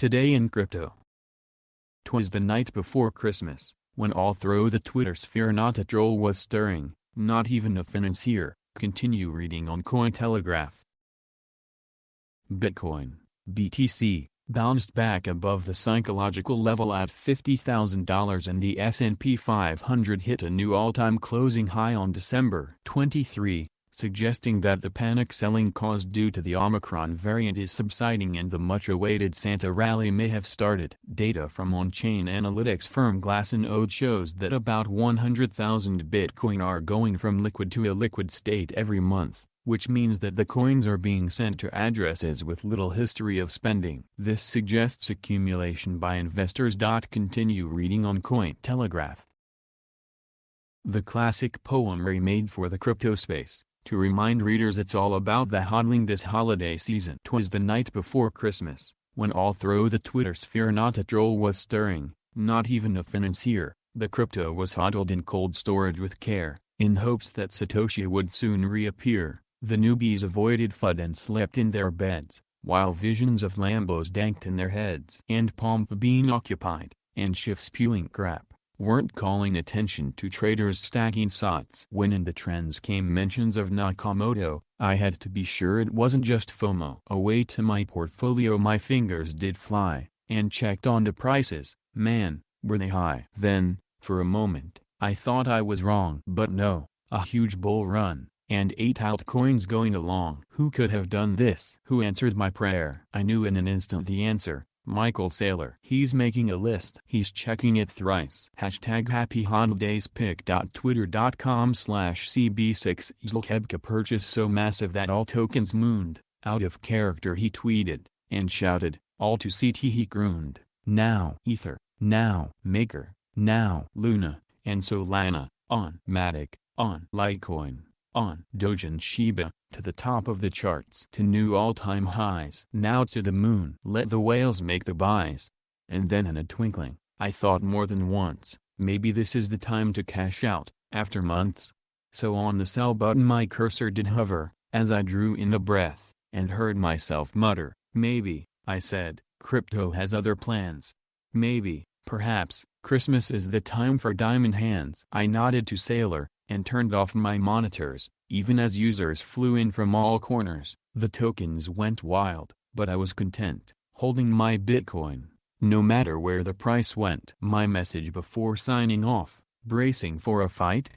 Today in crypto. 'Twas the night before Christmas, when all through the Twitter sphere not a troll was stirring, not even a financier. Continue reading on Cointelegraph. Bitcoin, BTC, bounced back above the psychological level at $50,000 and the S&P 500 hit a new all-time closing high on December 23, suggesting that the panic selling caused due to the Omicron variant is subsiding and the much-awaited Santa rally may have started. Data from on-chain analytics firm Glassnode shows that about 100,000 Bitcoin are going from liquid to illiquid state every month, which means that the coins are being sent to addresses with little history of spending. This suggests accumulation by investors. Continue reading on Cointelegraph. The classic poem remade for the crypto space, to remind readers it's all about the HODLing this holiday season. 'Twas the night before Christmas, when all through the Twitter sphere not a troll was stirring, not even a financier. The crypto was HODLed in cold storage with care, in hopes that Satoshi would soon reappear. The newbies avoided FUD and slept in their beds, while visions of Lambos danked in their heads and pomp being occupied, and Schiff spewing crap, weren't calling attention to traders stacking sats. When in the trends came mentions of Nakamoto, I had to be sure it wasn't just FOMO. Away to my portfolio my fingers did fly, and checked on the prices. Man, were they high. Then, for a moment, I thought I was wrong. But no, a huge bull run, and 8 altcoins going along. Who could have done this? Who answered my prayer? I knew in an instant the answer. Michael Saylor. He's making a list. He's checking it thrice. Happy holidays. Pic.twitter.com/cb6 Zlkebka purchase so massive that all tokens mooned. Out of character he tweeted, and shouted, all to CT he crooned. Now Ether, now Maker, now Luna, and Solana, on Matic, on Litecoin, on Doge and Shiba, to the top of the charts. To new all-time highs. Now to the moon. Let the whales make the buys. And then in a twinkling, I thought more than once, maybe this is the time to cash out, after months. So on the sell button my cursor did hover, as I drew in a breath, and heard myself mutter, maybe, I said, crypto has other plans. Maybe, perhaps, Christmas is the time for diamond hands. I nodded to Saylor, and turned off my monitors, even as users flew in from all corners. The tokens went wild, but I was content, holding my Bitcoin, no matter where the price went. My message before signing off, bracing for a fight?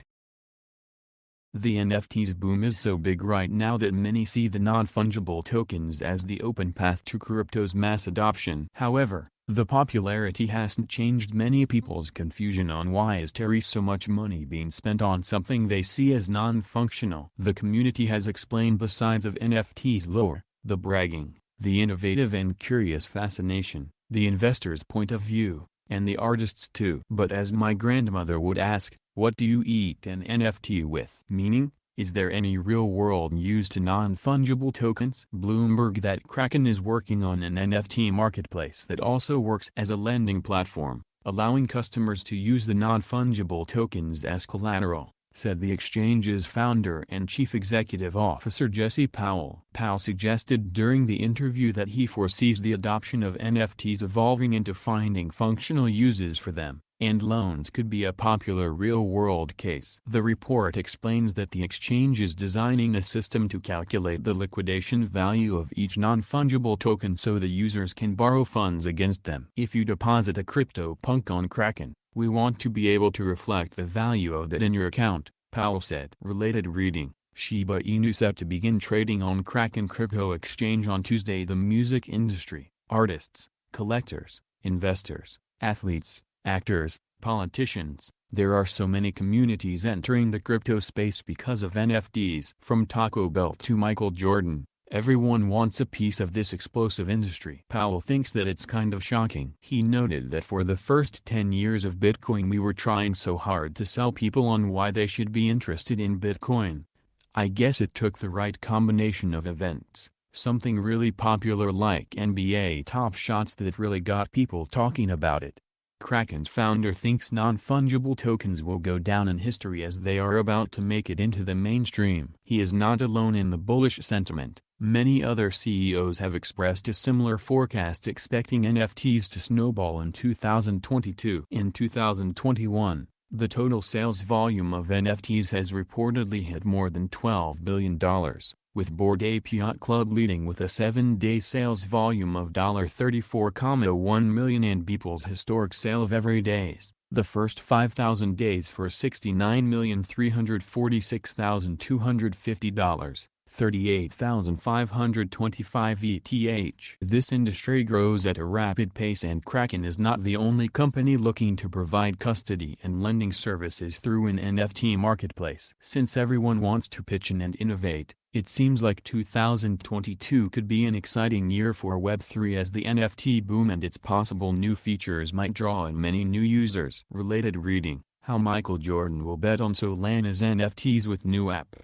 The NFTs boom is so big right now that many see the non-fungible tokens as the open path to crypto's mass adoption. However, the popularity hasn't changed many people's confusion on why is there so much money being spent on something they see as non-functional. The community has explained the sides of NFTs lore, the bragging, the innovative and curious fascination, the investor's point of view, and the artist's too. But as my grandmother would ask, what do you eat an NFT with? Meaning, is there any real-world use to non-fungible tokens? Bloomberg that Kraken is working on an NFT marketplace that also works as a lending platform, allowing customers to use the non-fungible tokens as collateral, said the exchange's founder and chief executive officer Jesse Powell. Powell suggested during the interview that he foresees the adoption of NFTs evolving into finding functional uses for them, and loans could be a popular real-world case. The report explains that the exchange is designing a system to calculate the liquidation value of each non-fungible token so the users can borrow funds against them. If you deposit a CryptoPunk on Kraken, we want to be able to reflect the value of that in your account, Powell said. Related reading, Shiba Inu set to begin trading on Kraken crypto exchange on Tuesday. The music industry, artists, collectors, investors, athletes, actors, politicians, there are so many communities entering the crypto space because of NFTs. From Taco Bell to Michael Jordan, everyone wants a piece of this explosive industry. Powell thinks that it's kind of shocking. He noted that for the first 10 years of Bitcoin we were trying so hard to sell people on why they should be interested in Bitcoin. I guess it took the right combination of events, something really popular like NBA Top Shots that really got people talking about it. Kraken's founder thinks non-fungible tokens will go down in history as they are about to make it into the mainstream. He is not alone in the bullish sentiment, Many other CEOs have expressed a similar forecast, expecting NFTs to snowball in 2022. In 2021, the total sales volume of NFTs has reportedly hit more than $12 billion, with Bored Ape Yacht Club leading with a 7-day sales volume of $34.1 million and Beeple's historic sale of every days, the first 5,000 days for $69,346,250. 38,525 ETH. This industry grows at a rapid pace, and Kraken is not the only company looking to provide custody and lending services through an NFT marketplace. Since everyone wants to pitch in and innovate, it seems like 2022 could be an exciting year for Web3, as the NFT boom and its possible new features might draw in many new users. Related reading: How Michael Jordan will bet on Solana's NFTs with new app.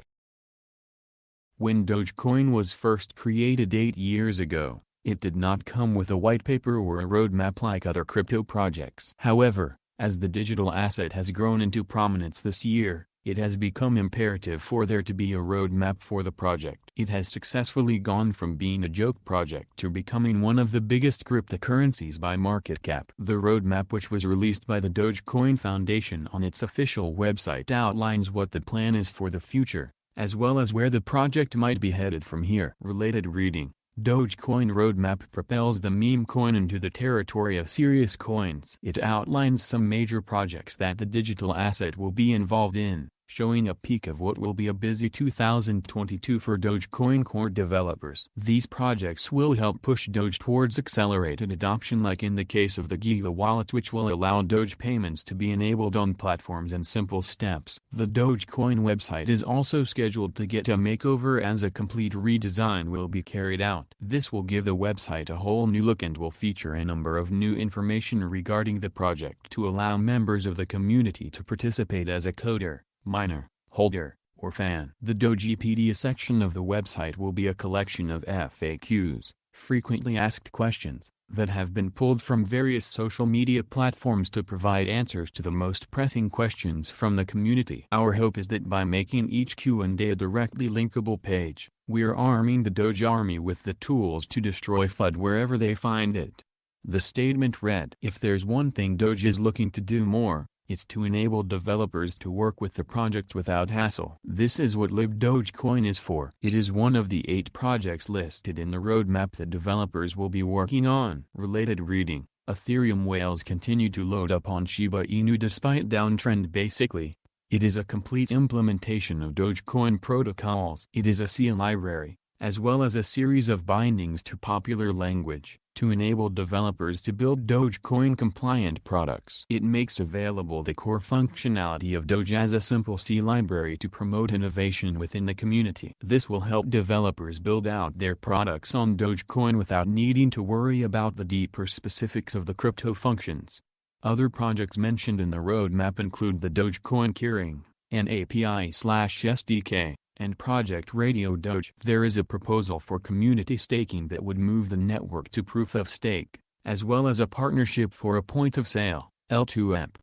When Dogecoin was first created 8 years ago, it did not come with a white paper or a roadmap like other crypto projects. However, as the digital asset has grown into prominence this year, it has become imperative for there to be a roadmap for the project. It has successfully gone from being a joke project to becoming one of the biggest cryptocurrencies by market cap. The roadmap, which was released by the Dogecoin Foundation on its official website, outlines what the plan is for the future, as well as where the project might be headed from here. Related reading: Dogecoin roadmap propels the meme coin into the territory of serious coins. It outlines some major projects that the digital asset will be involved in, showing a peek of what will be a busy 2022 for Dogecoin core developers. These projects will help push Doge towards accelerated adoption, like in the case of the Giga wallet, which will allow Doge payments to be enabled on platforms in simple steps. The Dogecoin website is also scheduled to get a makeover, as a complete redesign will be carried out. This will give the website a whole new look and will feature a number of new information regarding the project to allow members of the community to participate as a coder, miner, holder, or fan. The Dogepedia section of the website will be a collection of FAQs, frequently asked questions, that have been pulled from various social media platforms to provide answers to the most pressing questions from the community. Our hope is that by making each Q&A a directly linkable page, we're arming the Doge army with the tools to destroy FUD wherever they find it. The statement read: "If there's one thing Doge is looking to do more, it's to enable developers to work with the project without hassle." This is what Lib Dogecoin is for. It is one of the 8 projects listed in the roadmap that developers will be working on. Related reading: Ethereum whales continue to load up on Shiba Inu despite downtrend. Basically, it is a complete implementation of Dogecoin protocols. It is a C library, as well as a series of bindings to popular language, to enable developers to build Dogecoin-compliant products. It makes available the core functionality of Doge as a simple C library to promote innovation within the community. This will help developers build out their products on Dogecoin without needing to worry about the deeper specifics of the crypto functions. Other projects mentioned in the roadmap include the Dogecoin Keyring, an API/SDK, and Project Radio Doge. There is a proposal for community staking that would move the network to proof of stake, as well as a partnership for a point of sale, L2 app.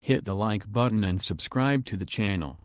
Hit the like button and subscribe to the channel.